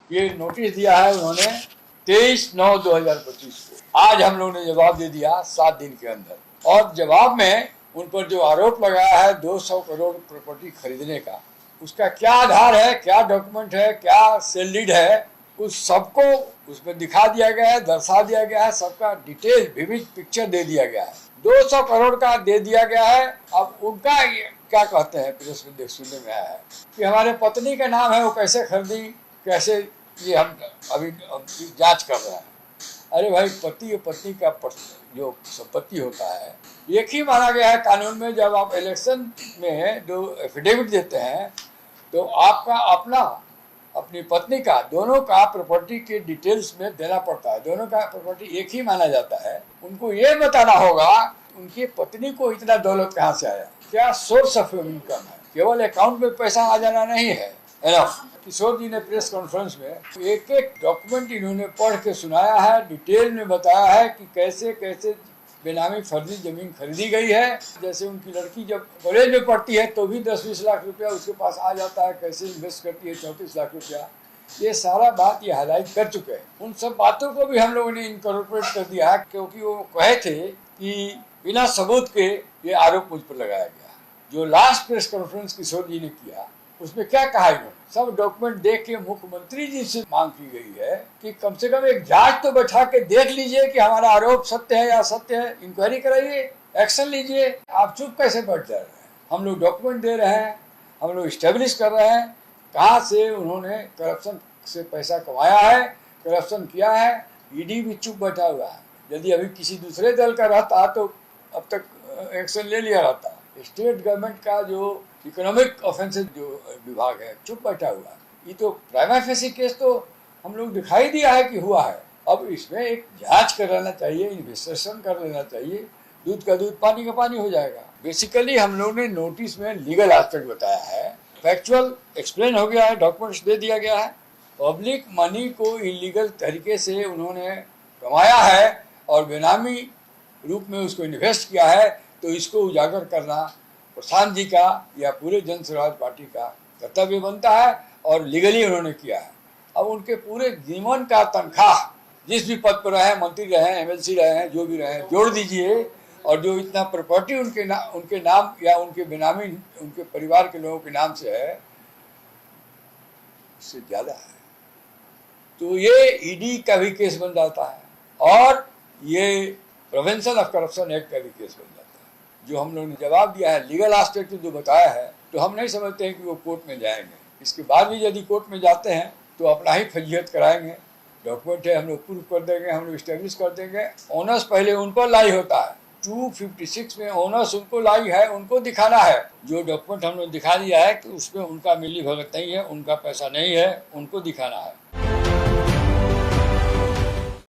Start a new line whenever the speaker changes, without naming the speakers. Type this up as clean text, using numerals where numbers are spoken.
ये नोटिस दिया है उन्होंने 23/9/2025 को। आज हम लोगों ने जवाब दे दिया 7 दिन के अंदर, और जवाब में उन पर जो आरोप लगाया है 200 करोड़ प्रॉपर्टी खरीदने का, उसका क्या आधार है, क्या डॉक्यूमेंट है, क्या सेल लीड है, उस सबको उसमें दिखा दिया गया है, दर्शा दिया गया है, सबका डिटेल विविध पिक्चर दे दिया गया है। 200 करोड़ का दे दिया गया है। अब उनका क्या कहते हैं, प्रेस में सुनने में आया है कि हमारे पत्नी का नाम है, वो कैसे खरीदी, कैसे, ये हम अभी जांच कर रहे हैं। अरे भाई, पति और पत्नी का जो संपत्ति होता है एक ही माना गया है कानून में। जब आप इलेक्शन में जो एफिडेविट देते हैं तो आपका अपनी पत्नी का, दोनों का प्रॉपर्टी के डिटेल्स में देना पड़ता है। दोनों का प्रॉपर्टी एक ही माना जाता है। उनको ये बताना होगा उनकी पत्नी को इतना दौलत कहाँ से आया, क्या सोर्स ऑफ इनकम है। केवल अकाउंट में पैसा आ जाना नहीं है एनफ। किशोर जी ने प्रेस कॉन्फ्रेंस में एक एक डॉक्यूमेंट इन्होंने पढ़ के सुनाया है, डिटेल में बताया है कि कैसे कैसे बेनामी फर्जी जमीन खरीदी गई है। जैसे उनकी लड़की जब कॉलेज में पढ़ती है तो भी 10-20 लाख रुपया उसके पास आ जाता है, कैसे इन्वेस्ट करती है 34 लाख रुपया। ये सारा बात ये हाईलाइट कर चुके हैं। उन सब बातों को भी हम लोगों ने इनकॉर्पोरेट कर दिया है, क्योंकि वो कहे थे कि बिना सबूत के ये आरोप मुझ पर लगाया गया। जो लास्ट प्रेस कॉन्फ्रेंस किशोर जी ने किया उसमें क्या कहा इन्होंने, सब डॉक्यूमेंट देख के मुख्यमंत्री जी से मांग की गई है कि कम से कम एक जांच तो बैठा के देख लीजिए कि हमारा आरोप सत्य है या असत्य है, इंक्वायरी कराइए, एक्शन लीजिए। आप चुप कैसे बैठ जा रहे हैं? हम लोग डॉक्यूमेंट दे रहे हैं, हम लोग स्टेब्लिश कर रहे हैं कहाँ से उन्होंने करप्शन से पैसा कमाया है, करप्शन किया है। ईडी भी चुप बैठा हुआ है। यदि अभी किसी दूसरे दल का रहता तो अब तक एक्शन ले लिया रहता। स्टेट गवर्नमेंट का जो इकोनॉमिक ऑफेंसेस जो विभाग है चुप बैठा हुआ है। ये तो प्राइमा फेसी केस तो हम लोग दिखाई दिया है कि हुआ है। अब इसमें एक जांच कर लेना चाहिए, इन्वेस्टिगेशन कर लेना चाहिए। दूध का दूध पानी का पानी हो जाएगा। बेसिकली हम लोग ने नोटिस में लीगल एस्पेक्ट बताया है, फैक्चुअल एक्सप्लेन हो गया है, डॉक्यूमेंट्स दे दिया गया है। पब्लिक मनी को इलीगल तरीके से उन्होंने कमाया है और बेनामी रूप में उसको इन्वेस्ट किया है, तो इसको उजागर करना प्रशांत जी का या पूरे जन स्वराज पार्टी का कर्तव्य बनता है, और लीगली उन्होंने किया है। अब उनके पूरे जीवन का तनख्वाह जिस भी पद पर रहे, मंत्री रहे, एमएलसी रहे हैं, जो भी रहे, जोड़ दीजिए, और जो इतना प्रॉपर्टी उनके नाम या उनके बेनामी उनके परिवार के लोगों के नाम से है, इससे ज़्यादा है। तो ये ईडी का भी केस बन जाता है और ये प्रिवेंशन ऑफ करप्शन एक्ट का भी केस बन जाता है। जो हम लोगों ने जवाब दिया है, लीगल एस्पेक्ट जो बताया है, तो हम नहीं समझते हैं कि वो कोर्ट में जाएंगे। इसके बाद भी यदि कोर्ट में जाते हैं तो अपना ही फजीहत कराएंगे। डॉक्यूमेंट है, हम लोग प्रूफ कर देंगे, हम लोग इस्टेब्लिश कर देंगे। ओनर्स पहले उन पर लाई होता है। 256 में ओनर्स उनको लाई है, उनको दिखाना है। जो डॉक्यूमेंट हम लोग दिखा दिया है कि उसमें उनका मिली भगत नहीं है, उनका पैसा नहीं है, उनको दिखाना है।